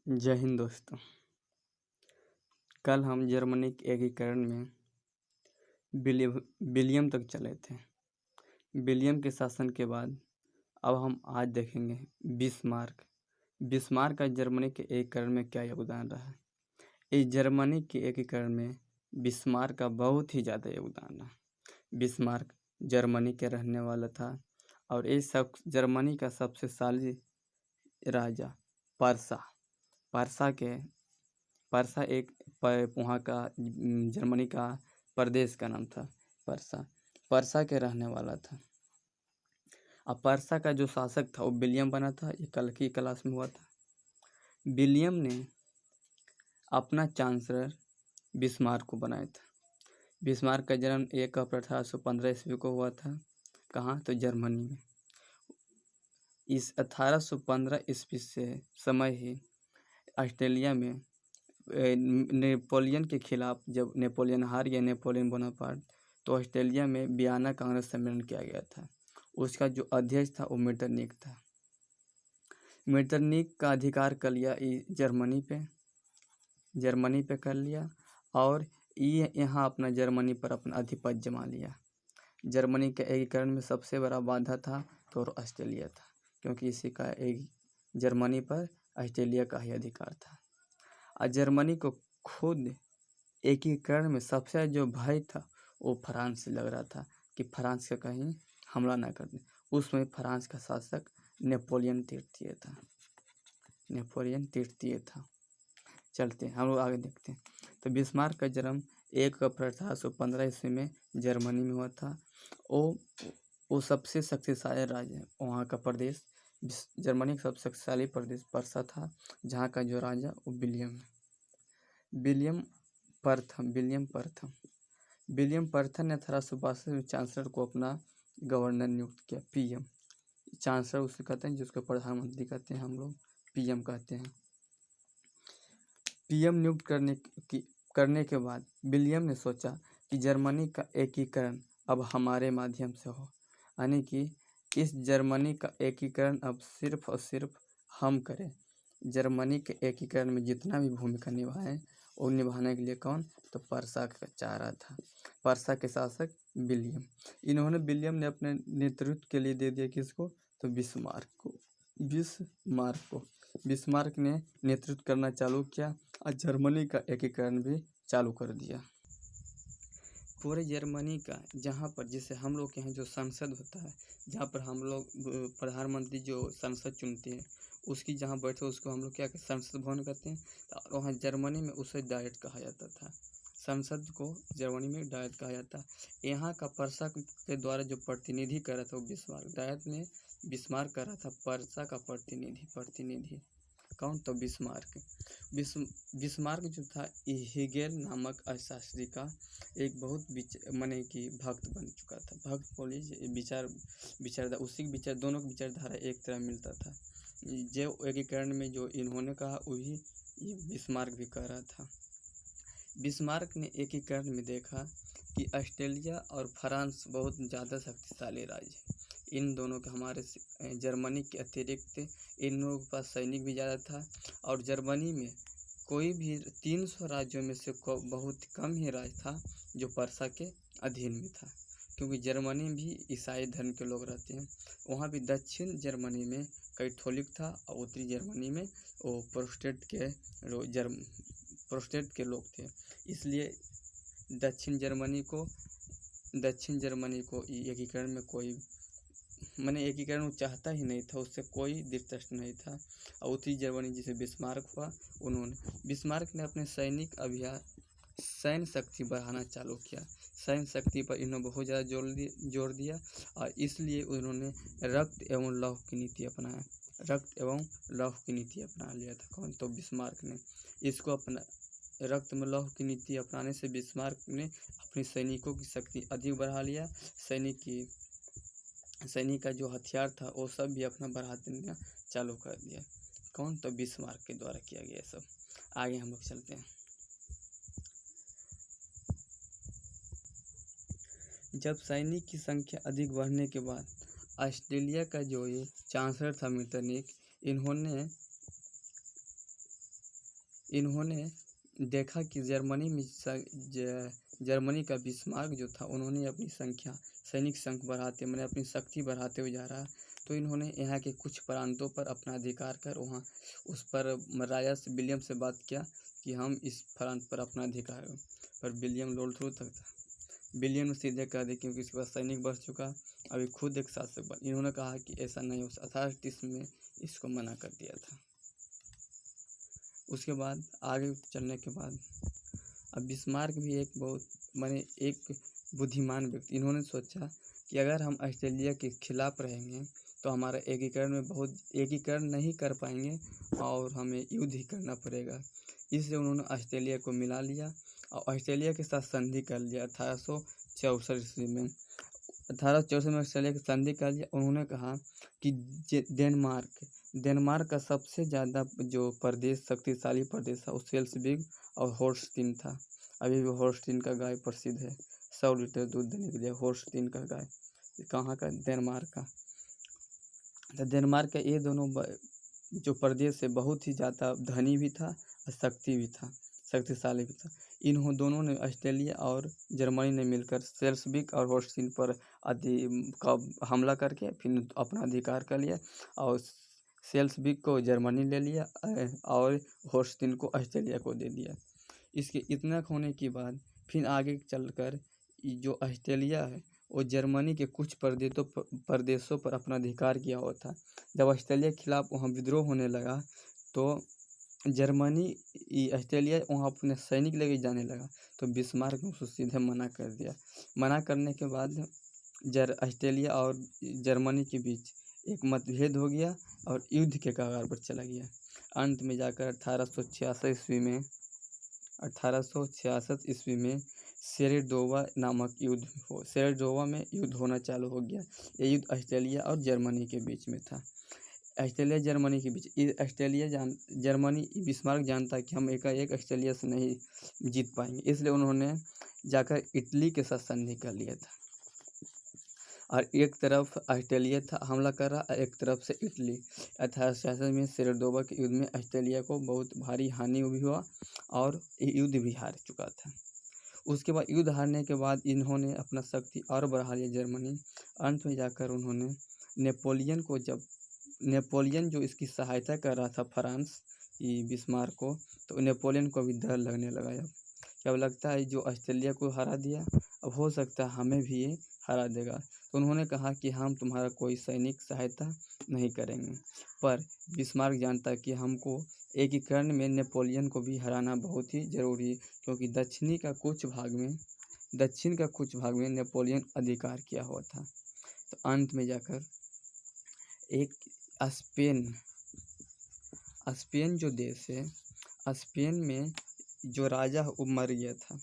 जय हिंद दोस्तों। कल हम जर्मनी के एकीकरण में विलियम तक चले थे। विलियम के शासन के बाद अब हम आज देखेंगे बिस्मार्क। बिस्मार्क का जर्मनी के एकीकरण में क्या योगदान रहा। इस जर्मनी के एकीकरण में बिस्मार्क का बहुत ही ज़्यादा योगदान रहा। बिस्मार्क जर्मनी के रहने वाला था और इस सब जर्मनी का सबसे शक्तिशाली राजा पर्सा एक वहाँ का जर्मनी का प्रदेश का नाम था पर्सा के रहने वाला था। अब पर्सा का जो शासक था वो विलियम बना था। ये कल की क्लास में हुआ था। विलियम ने अपना चांसलर बिस्मार्क को बनाया था। बिस्मार्क का जन्म 1 अप्रैल 1815 ईस्वी को हुआ था। कहाँ? तो जर्मनी में। इस 1815 ईस्वी से समय ही ऑस्ट्रेलिया में नेपोलियन के खिलाफ जब नेपोलियन हार गया, नेपोलियन बोनापार्ट, तो ऑस्ट्रेलिया में वियना कांग्रेस सम्मेलन किया गया था। उसका जो अध्यक्ष था वो मेटरनिक था। मेटरनिक का अधिकार कर लिया जर्मनी पे कर लिया और ये यहाँ अपना जर्मनी पर अपना आधिपत्य जमा लिया। जर्मनी के एकीकरण में सबसे बड़ा बाधा था तो ऑस्ट्रेलिया था, क्योंकि इसी का एक जर्मनी पर ऑस्ट्रेलिया का ही अधिकार था। और जर्मनी को खुद एकीकरण में सबसे जो भय था वो फ्रांस से लग रहा था कि फ्रांस का कहीं हमला ना कर दे। उसमें फ्रांस का शासक नेपोलियन तृतीय था। चलते हैं हम लोग आगे देखते हैं। तो बिस्मार्क का जन्म 1 अप्रैल 1815 ईस्वी में जर्मनी में हुआ था। वो सबसे शक्तिशाली राज्य वहाँ का प्रदेश जर्मनी का सबसे शक्तिशाली प्रदेश पर्सा था, जहाँ का जो राजा वो विलियम प्रथम ने 1862 में चांसलर को अपना गवर्नर नियुक्त किया। पीएम चांसलर उसे कहते हैं जिसको प्रधानमंत्री कहते हैं, हम लोग पीएम कहते हैं। पीएम नियुक्त करने के बाद विलियम ने सोचा कि जर्मनी का एकीकरण अब हमारे माध्यम से हो, यानी कि इस जर्मनी का एकीकरण अब सिर्फ और सिर्फ हम करें। जर्मनी के एकीकरण में जितना भी भूमिका निभाएं वो निभाने के लिए कौन? तो पर्सा का चाह रहा था। पर्सा के शासक विलियम ने अपने नेतृत्व के लिए दे दिया किसको? तो बिस्मार्क ने नेतृत्व करना चालू किया और जर्मनी का एकीकरण भी चालू कर दिया। पूरे जर्मनी का, जहाँ पर जिसे हम लोग के यहाँ जो संसद होता है, जहाँ पर हम लोग प्रधानमंत्री जो संसद चुनते हैं, उसकी जहाँ बैठे उसको हम लोग क्या कहते हैं? संसद भवन कहते हैं। तो वहाँ जर्मनी में उसे डायट कहा जाता था। संसद को जर्मनी में डायट कहा जाता है। यहाँ का पर्सा के द्वारा जो प्रतिनिधि कर रहा था वो बिस्मार्क। डायट में बिस्मार्क कर रहा था पर्सा का प्रतिनिधि कौन? तो बिस्मार्क जो था हीगेल नामक अर्थशास्त्री का एक बहुत माने कि भक्त बन चुका था। भक्त बोलिए विचारधारा, उसी के विचार, दोनों की विचारधारा एक तरह मिलता था। जो एकीकरण में जो इन्होंने कहा वही ये बिस्मार्क भी कह रहा था। बिस्मार्क ने एकीकरण में देखा कि ऑस्ट्रेलिया और फ्रांस बहुत ज़्यादा शक्तिशाली राज्य है। इन दोनों का हमारे जर्मनी के अतिरिक्त इन लोगों के पास सैनिक भी ज़्यादा था और जर्मनी में कोई भी 300 राज्यों में से बहुत कम ही राज्य था जो पर्सा के अधीन में था, क्योंकि जर्मनी में भी ईसाई धर्म के लोग रहते हैं। वहाँ भी दक्षिण जर्मनी में कैथोलिक था और उत्तरी जर्मनी में वो प्रोटेस्टेंट के लोग थे। इसलिए दक्षिण जर्मनी को एकीकरण में कोई एकीकरण चाहता ही नहीं था, उससे कोई दिलचस्प नहीं था। और उत्तरी जर्मनी जिसे बिस्मार्क हुआ, बिस्मार्क ने अपने सैन्य शक्ति बढ़ाना चालू किया। सैन्य शक्ति पर इन्होंने बहुत ज़्यादा जोर दिया और इसलिए उन्होंने रक्त एवं लौह की नीति अपना लिया था। कौन? तो बिस्मार्क ने इसको अपना रक्त में लौह की नीति अपनाने से बिस्मार्क ने अपने सैनिकों की शक्ति अधिक बढ़ा लिया। सैनिक का जो हथियार था वो सब भी अपना बढ़ा देना चालू कर दिया। कौन? तो बिस्मार्क के द्वारा किया गया सब। आगे हम लोग चलते हैं। जब सैनिक की संख्या अधिक बढ़ने के बाद ऑस्ट्रेलिया का जो ये चांसलर था मेटरनिक, इन्होंने इन्होंने देखा कि जर्मनी का बिस्मार्क जो था, उन्होंने अपनी सैनिक संख्या बढ़ाते, मैंने अपनी शक्ति बढ़ाते हुए जा रहा। तो इन्होंने यहाँ के कुछ प्रांतों पर अपना अधिकार कर वहाँ उस पर राजा से विलियम से बात किया कि हम इस प्रांत पर अपना अधिकार करें। पर विलियम लोल थ्रू तक था, विलियम ने सीधे कह दिया क्योंकि इसके पास सैनिक बढ़ चुका, अभी खुद एक शासक बन। इन्होंने कहा कि ऐसा नहीं हो सकता, 1830 में इसको मना कर दिया था। उसके बाद आगे चलने के बाद अब बिस्मार्क भी एक एक बुद्धिमान व्यक्ति, इन्होंने सोचा कि अगर हम ऑस्ट्रेलिया के खिलाफ रहेंगे तो हमारा एकीकरण नहीं कर पाएंगे और हमें युद्ध ही करना पड़ेगा। इसलिए उन्होंने ऑस्ट्रेलिया को मिला लिया और ऑस्ट्रेलिया के साथ संधि कर लिया 1864 ईस्वी में। 1864 में ऑस्ट्रेलिया की संधि कर लिया। उन्होंने कहा कि डेनमार्क का सबसे ज़्यादा जो प्रदेश, शक्तिशाली प्रदेश था, वो सेल्सविग और होल्स्टीन था। अभी भी होल्स्टीन का गाय प्रसिद्ध है 100 लीटर दूध देने के लिए। होल्स्टीन का गाय कहाँ का? डेनमार्क का। तो डेनमार्क का ये दोनों जो प्रदेश है बहुत ही ज़्यादा धनी भी था और शक्तिशाली भी था। दोनों ने, ऑस्ट्रेलिया और जर्मनी ने मिलकर सेल्सविग और होल्स्टीन पर हमला करके फिर अपना अधिकार कर लिया और सेल्सविग को जर्मनी ले लिया और होल्स्टीन को ऑस्ट्रेलिया को दे दिया। इसके इतना होने के बाद फिर आगे चलकर जो ऑस्ट्रेलिया है वो जर्मनी के कुछ प्रदेशों पर अपना अधिकार किया हुआ था। जब ऑस्ट्रेलिया के खिलाफ वहाँ विद्रोह होने लगा तो ऑस्ट्रेलिया वहाँ अपने सैनिक लेके जाने लगा, तो बिस्मार्क ने उसको सीधे मना कर दिया। मना करने के बाद ऑस्ट्रेलिया और जर्मनी के बीच एक मतभेद हो गया और युद्ध के कगार पर चला गया। अंत में जाकर 1866 ईस्वी में सेरेडोवा में युद्ध होना चालू हो गया। ये युद्ध ऑस्ट्रेलिया और जर्मनी के बीच में था। ऑस्ट्रेलिया जर्मनी के बीच बिस्मार्क जानता कि हम एकाएक ऑस्ट्रेलिया से नहीं जीत पाएंगे, इसलिए उन्होंने जाकर इटली के साथ संधि कर लिया था। और एक तरफ ऑस्ट्रेलिया था हमला कर रहा, एक तरफ से इटली। 1866 में सेरेडोवा के युद्ध में ऑस्ट्रेलिया को बहुत भारी हानि भी हुआ और युद्ध भी हार चुका था। उसके बाद युद्ध हारने के बाद इन्होंने अपना शक्ति और बढ़ा लिया जर्मनी। अंत में जाकर उन्होंने नेपोलियन जो इसकी सहायता कर रहा था फ्रांस बिस्मार्क को, तो नेपोलियन को भी डर लगने लगा। अब लगता है जो ऑस्ट्रेलिया को हरा दिया, अब हो सकता है हमें भी ये हरा देगा। तो उन्होंने कहा कि हम तुम्हारा कोई सैनिक सहायता नहीं करेंगे। पर बिस्मार्क जानता कि हमको एकीकरण में नेपोलियन को भी हराना बहुत ही ज़रूरी है, क्योंकि दक्षिण का कुछ भाग में नेपोलियन अधिकार किया हुआ था। तो अंत में जाकर एक स्पेन जो देश है, स्पेन में जो राजा वो मर गया था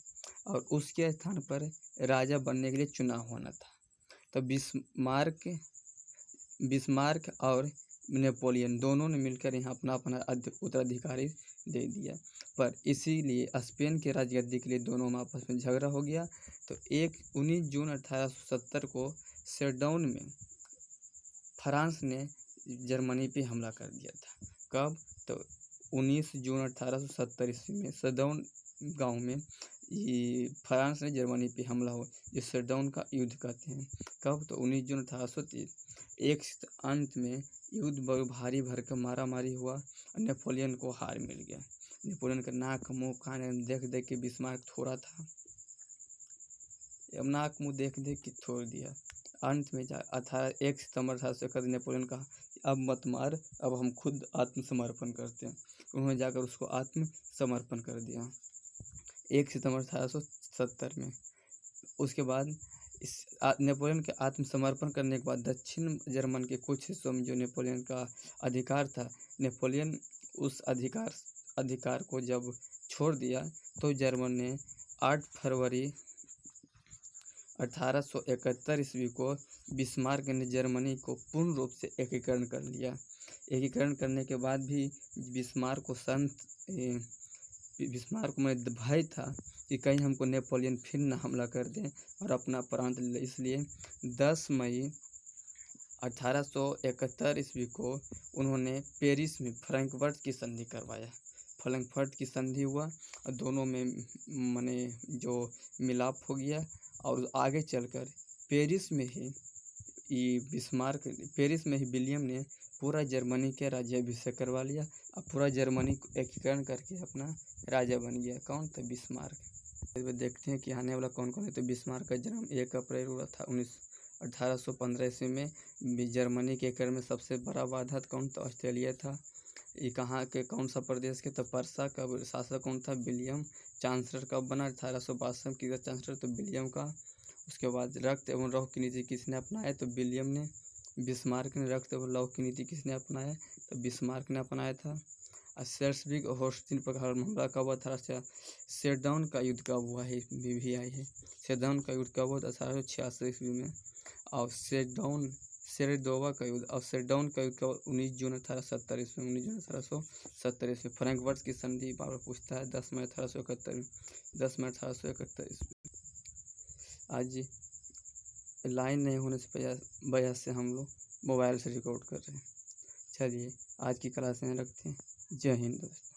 और उसके स्थान पर राजा बनने के लिए चुनाव होना था। तो बिस्मार्क और नेपोलियन दोनों ने मिलकर यहाँ अपना उत्तराधिकारी दे दिया। पर इसीलिए स्पेन के राजगद्दी के लिए दोनों में आपस में झगड़ा हो गया। तो 19 जून 1870 को सेरडाउन में फ्रांस ने जर्मनी पे हमला कर दिया था। कब? तो 19 जून 1870 ईस्वी में सेरडाउन गांव में फ्रांस ने जर्मनी पे हमला हो, जिस सेरडाउन का युद्ध कहते हैं। कब? तो 19 जून 1830। अंत में युद्ध बहुत भारी भरकम मारामारी हुआ और नेपोलियन को हार मिल गया। नेपोलियन का नाक मुँह कान देख के बिस्मार्क थोड़ा था, अब नाक मुँह देख के छोड़ दिया। अंत में 1 सितंबर 1871 नेपोलियन कहा अब मत मार, अब हम खुद आत्मसमर्पण करते हैं। उन्होंने जाकर उसको आत्मसमर्पण कर दिया 1 सितंबर 1870 में। उसके बाद नेपोलियन के आत्मसमर्पण करने के बाद दक्षिण जर्मन के कुछ हिस्सों में जो नेपोलियन का अधिकार था, नेपोलियन उस अधिकार को जब छोड़ दिया तो जर्मन ने 8 फरवरी 1871 ईस्वी को बिस्मार्क ने जर्मनी को पूर्ण रूप से एकीकरण कर लिया। एकीकरण करने के बाद भी बिस्मार्क में भय था कि कहीं हमको नेपोलियन फिर न हमला कर दें और अपना प्रांत ले। इसलिए 10 मई 1871 ईस्वी को उन्होंने पेरिस में फ्रैंकफर्ट की संधि करवाया। फ्रैंकफर्ट की संधि हुआ और दोनों में माने जो मिलाप हो गया। और आगे चलकर पेरिस में ही पेरिस में ही विलियम ने पूरा जर्मनी के राज्याभिषेक करवा लिया और पूरा जर्मनी को एकीकरण करके अपना राजा बन गया। कौन? तो बिस्मार्क। देखते हैं कि आने वाला कौन कौन है। तो बिस्मार्क का जन्म 1 अप्रैल हुआ था 1815 ईस्वी में। जर्मनी के एकीकरण में सबसे बड़ा बाधा कौन? तो ऑस्ट्रेलिया था। ये कहाँ के कौन सा प्रदेश के? तो पर्सा का शासक कौन था? विलियम। चांसलर कब बना? 1862 में किया चांसलर तो विलियम का। उसके बाद रक्त एवं लौह की नीति किसने अपनाया? तो विलियम ने। बिस्मार्क ने। रक्त एवं लौह की नीति किसने अपनाया? तो बिस्मार्क ने अपनाया था। और सेल्सबर्ग और होस्टिन पर हमला कब हुआ था? सेरडाउन का युद्ध कब हुआ है? भी आई है। सेरडाउन का युद्ध कब हुआ था? 1886 ईस्वी में। और सेरेडोवा का युद्ध। और सेरडाउन का युद्ध कब? 19 जून 1870 ईस्वी में। 19 जून 1870 ईस्वी। फ्रैंकफर्ट की संधि बार बार पूछता है। 10 मई 1871। 10 मई 1871 ईस्वी। आज लाइन नहीं होने से वजह से हम लोग मोबाइल से रिकॉर्ड कर रहे हैं। चलिए आज की क्लास में रखते हैं। जय हिंद दोस्तों।